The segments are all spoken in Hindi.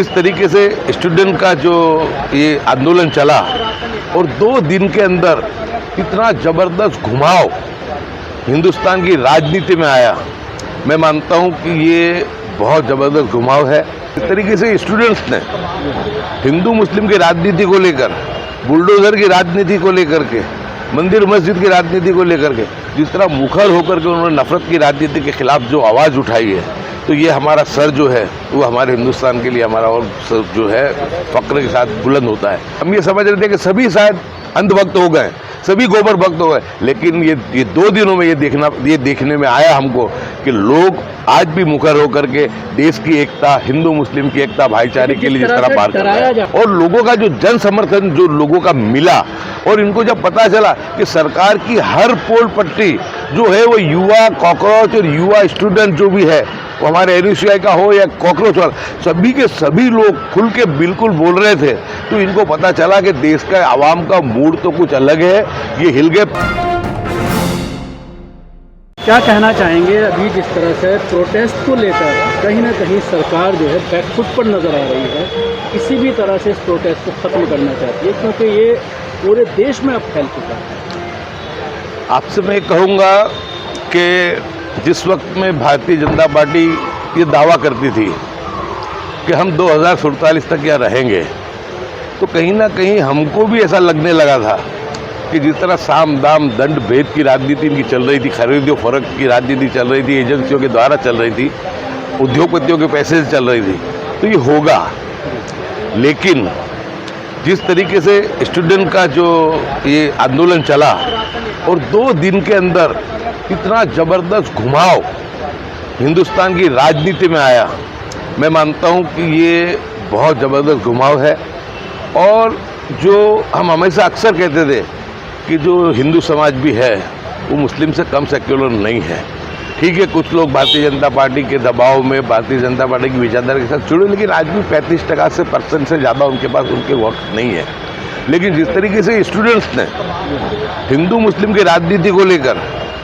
इस तरीके से स्टूडेंट का जो ये आंदोलन चला और 2 दिन के अंदर इतना ज़बरदस्त घुमाव हिंदुस्तान की राजनीति में आया, मैं मानता हूं कि ये बहुत ज़बरदस्त घुमाव है। इस तरीके से स्टूडेंट्स ने हिंदू मुस्लिम की राजनीति को लेकर, बुलडोज़र की राजनीति को लेकर के, मंदिर मस्जिद की राजनीति को लेकर के जिस तरह मुखर होकर के उन्होंने नफरत की राजनीति के खिलाफ जो आवाज़ उठाई है, तो ये हमारा सर जो है वो हमारे हिंदुस्तान के लिए हमारा और सर जो है फक्र के साथ बुलंद होता है। हम ये समझ रहे थे कि सभी शायद अंधभक्त हो गए, सभी गोबर भक्त हो गए, लेकिन ये 2 दिनों में ये देखने में आया हमको कि लोग आज भी मुखर होकर के देश की एकता, हिंदू मुस्लिम की एकता, भाईचारे के लिए जिस तरह बात कर रहे हैं और लोगों का जो जन समर्थन जो लोगों का मिला और इनको जब पता चला कि सरकार की हर पोल पट्टी जो है वो युवा कॉकरोच और युवा स्टूडेंट जो भी है, वो हमारे एनएसयूआई का हो या कॉकरोच वाला, सभी के सभी लोग खुल के बिल्कुल बोल रहे थे, तो इनको पता चला कि देश का आवाम का मूड तो कुछ अलग है, ये हिल गए। क्या कहना चाहेंगे अभी जिस तरह से प्रोटेस्ट को लेकर कहीं ना कहीं सरकार जो है बैकफुट पर नजर आ रही है, किसी भी तरह से इस प्रोटेस्ट को खत्म करना चाहती है क्योंकि ये पूरे देश में अब फैल चुका है। आपसे मैं कहूँगा कि जिस वक्त में भारतीय जनता पार्टी ये दावा करती थी कि हम 2047 तक यहाँ रहेंगे, तो कहीं ना कहीं हमको भी ऐसा लगने लगा था कि जिस तरह साम दाम दंड भेद की राजनीति इनकी चल रही थी, खरीदो फर्क की राजनीति चल रही थी, एजेंसियों के द्वारा चल रही थी, उद्योगपतियों के पैसे से चल रही थी, तो ये होगा। लेकिन जिस तरीके से स्टूडेंट का जो ये आंदोलन चला और 2 दिन के अंदर इतना ज़बरदस्त घुमाव हिंदुस्तान की राजनीति में आया, मैं मानता हूं कि ये बहुत ज़बरदस्त घुमाव है। और जो हम हमेशा अक्सर कहते थे कि जो हिंदू समाज भी है वो मुस्लिम से कम सेक्युलर नहीं है। ठीक है, कुछ लोग भारतीय जनता पार्टी के दबाव में भारतीय जनता पार्टी की विचारधारा के साथ जुड़े, लेकिन आज भी 35% से ज़्यादा उनके पास उनके वक्त नहीं है। लेकिन जिस तरीके से स्टूडेंट्स ने हिंदू मुस्लिम की राजनीति को लेकर,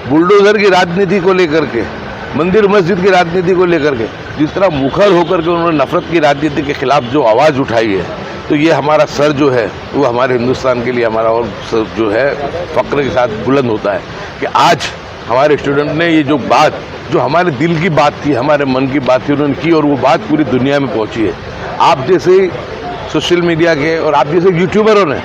बुलडोज़र की राजनीति को लेकर के, मंदिर मस्जिद की राजनीति को लेकर के जिस तरह मुखर होकर के उन्होंने नफरत की राजनीति के खिलाफ जो आवाज़ उठाई है, तो ये हमारा सर जो है वो हमारे हिंदुस्तान के लिए हमारा और सर जो है फक्र के साथ बुलंद होता है कि आज हमारे स्टूडेंट ने ये जो बात, जो हमारे दिल की बात थी, हमारे मन की बात थी, उन्होंने की और वो बात पूरी दुनिया में पहुंची है। आप जैसे सोशल मीडिया के और आप जैसे यूट्यूबरों ने,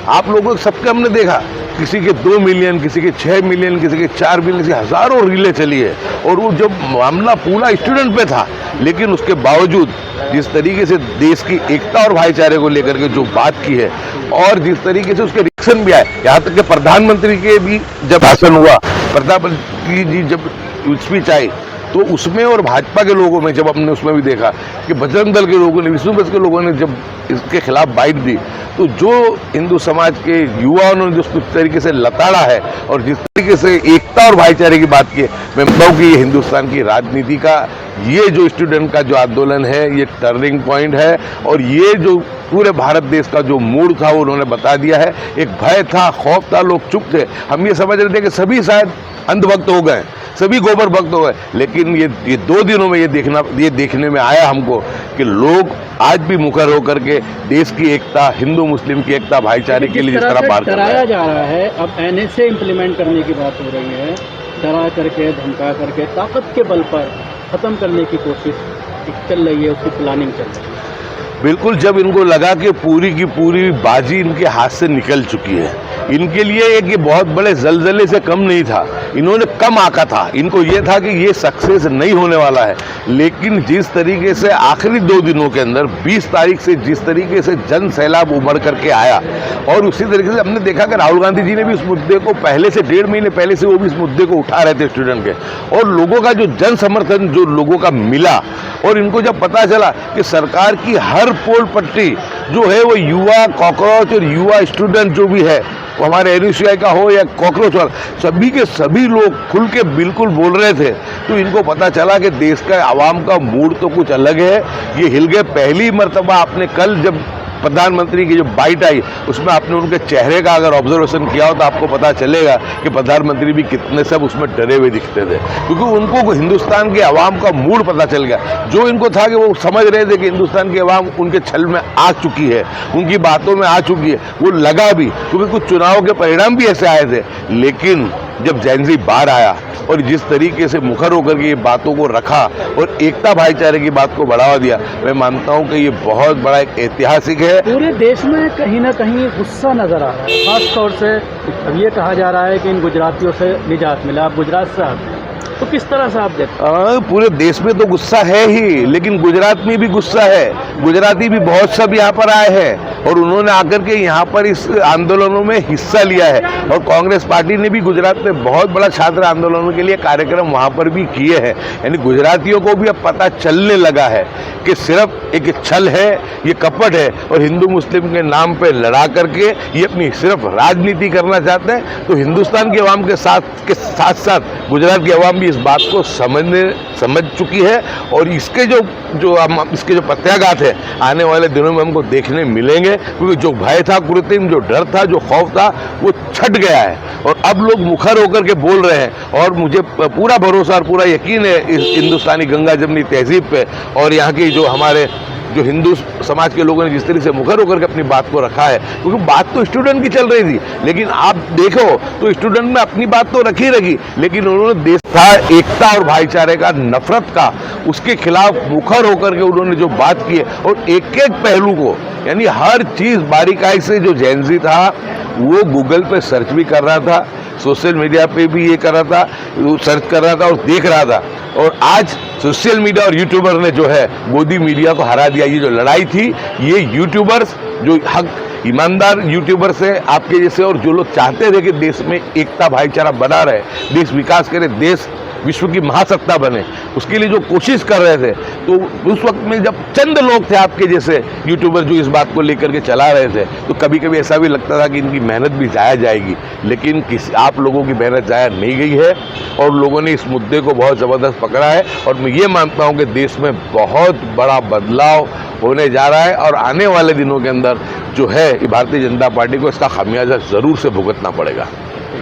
आप लोगों सबके हमने देखा, किसी के 2 मिलियन, किसी के 6 मिलियन, किसी के 4 मिलियन, किसी हज़ारों रीलें चली है और वो जब मामला पूरा स्टूडेंट पे था, लेकिन उसके बावजूद जिस तरीके से देश की एकता और भाईचारे को लेकर के जो बात की है और जिस तरीके से उसके रिएक्शन भी आए, यहाँ तक कि प्रधानमंत्री के भी जब भाषण हुआ, प्रधानमंत्री जी जब स्पीच आई, तो उसमें और भाजपा के लोगों में जब हमने उसमें भी देखा कि बजरंग दल के लोगों ने, विष्णु बस के लोगों ने जब इसके खिलाफ बाइट दी, तो जो हिंदू समाज के युवाओं ने जिस तरीके से लताड़ा है और जिस तरीके से एकता और भाईचारे की बात की है, मैं मानता हूं कि ये हिंदुस्तान की राजनीति का ये जो स्टूडेंट का जो आंदोलन है, ये टर्निंग पॉइंट है और ये जो पूरे भारत देश का जो मूड था वो उन्होंने बता दिया है। एक भय था, खौफ था, लोग चुप थे, हम ये समझ रहे थे कि सभी शायद अंधभक्त हो गए, सभी गोबर भक्त हो गए, लेकिन ये 2 दिनों में ये देखने में आया हमको कि लोग आज भी मुखर होकर के देश की एकता, हिंदू मुस्लिम की एकता, भाईचारे के लिए जिस तरह बात कर रहे हैं। जा रहा है, अब एनएसए इम्प्लीमेंट करने की बात हो रही है, डरा करके, धमका करके, ताकत के बल पर खत्म करने की कोशिश चल रही है, उसकी प्लानिंग चल रही है। बिल्कुल, जब इनको लगा कि पूरी की पूरी बाजी इनके हाथ से निकल चुकी है, इनके लिए एक ये बहुत बड़े जलजले से कम नहीं था, इन्होंने कम आका था, इनको ये था कि ये सक्सेस नहीं होने वाला है। लेकिन जिस तरीके से आखिरी 2 दिनों के अंदर 20 तारीख से जिस तरीके से जन सैलाब उमड़ करके आया और उसी तरीके से हमने देखा कि राहुल गांधी जी ने भी इस मुद्दे को पहले से 1.5 महीने पहले से वो भी इस मुद्दे को उठा रहे थे स्टूडेंट के, और लोगों का जो जन समर्थन जो लोगों का मिला और इनको जब पता चला कि सरकार की हर पोल पट्टी जो है वो युवा कॉकरोच और युवा स्टूडेंट जो भी है, वो हमारे एनएसयूआई का हो या कॉकरोच वाला, सभी के सभी लोग खुल के बिल्कुल बोल रहे थे, तो इनको पता चला कि देश का आवाम का मूड तो कुछ अलग है, ये हिल गए। पहली मर्तबा आपने कल जब प्रधानमंत्री की जो बाइट आई उसमें आपने उनके चेहरे का अगर ऑब्जर्वेशन किया हो तो आपको पता चलेगा कि प्रधानमंत्री भी कितने सब उसमें डरे हुए दिखते थे, क्योंकि उनको हिंदुस्तान के अवाम का मूड पता चल गया। जो इनको था कि वो समझ रहे थे कि हिंदुस्तान की अवाम उनके छल में आ चुकी है, उनकी बातों में आ चुकी है, वो लगा भी, क्योंकि कुछ चुनाव के परिणाम भी ऐसे आए थे। लेकिन जब जेनजी बाहर आया और जिस तरीके से मुखर होकर के ये बातों को रखा और एकता भाईचारे की बात को बढ़ावा दिया, मैं मानता हूं कि ये बहुत बड़ा एक ऐतिहासिक है। पूरे देश में कहीं ना कहीं गुस्सा नजर आ रहा है, खास तौर से अब ये कहा जा रहा है कि इन गुजरातियों से निजात मिला। आप गुजरात से आते हैं, तो किस तरह से आप देखते हैं? पूरे देश में तो गुस्सा है ही, लेकिन गुजरात में भी गुस्सा है। गुजराती भी बहुत सब यहाँ पर आए हैं और उन्होंने आकर के यहाँ पर इस आंदोलनों में हिस्सा लिया है, और कांग्रेस पार्टी ने भी गुजरात में बहुत बड़ा छात्र आंदोलनों के लिए कार्यक्रम वहाँ पर भी किए हैं। यानी गुजरातियों को भी अब पता चलने लगा है कि सिर्फ एक छल है, ये कपट है, और हिंदू मुस्लिम के नाम पे लड़ा करके ये अपनी सिर्फ राजनीति करना चाहते हैं। तो हिंदुस्तान की आवाम के साथ साथ गुजरात की आवाम भी इस बात को समझ चुकी है, और इसके जो प्रत्याघात है आने वाले दिनों में हमको देखने मिलेंगे, क्योंकि जो भय था कृत्रिम, जो डर था, जो खौफ था, वो छट गया है और अब लोग मुखर होकर के बोल रहे हैं। और मुझे पूरा भरोसा और पूरा यकीन है इस हिंदुस्तानी गंगा जमनी तहजीब पे, और यहाँ की जो हमारे जो हिंदू समाज के लोगों ने जिस तरीके से मुखर होकर के अपनी बात को रखा है, क्योंकि बात तो स्टूडेंट की चल रही थी, लेकिन आप देखो तो स्टूडेंट ने अपनी बात तो रखी, लेकिन उन्होंने देश था एकता और भाईचारे का, नफरत का, उसके खिलाफ मुखर होकर के उन्होंने जो बात की है, और एक एक पहलू को, यानी हर चीज बारीकाई से, जो जेनजी था वो गूगल पे सर्च भी कर रहा था, सोशल मीडिया पे भी ये कर रहा था, सर्च कर रहा था और देख रहा था। और आज सोशल मीडिया और यूट्यूबर ने जो है गोदी मीडिया को हरा दिया। ये जो लड़ाई थी, ये यूट्यूबर्स जो हक ईमानदार यूट्यूबर्स है आपके जैसे, और जो लोग चाहते थे कि देश में एकता भाईचारा बना रहे, देश विकास करे, देश विश्व की महासत्ता बने, उसके लिए जो कोशिश कर रहे थे, तो उस वक्त में जब चंद लोग थे आपके जैसे यूट्यूबर जो इस बात को लेकर के चला रहे थे, तो कभी कभी ऐसा भी लगता था कि इनकी मेहनत भी जाया जाएगी। लेकिन आप लोगों की मेहनत जाया नहीं गई है, और लोगों ने इस मुद्दे को बहुत ज़बरदस्त पकड़ा है, और मैं ये मानता हूँ कि देश में बहुत बड़ा बदलाव होने जा रहा है, और आने वाले दिनों के अंदर जो है भारतीय जनता पार्टी को इसका खामियाजा ज़रूर से भुगतना पड़ेगा।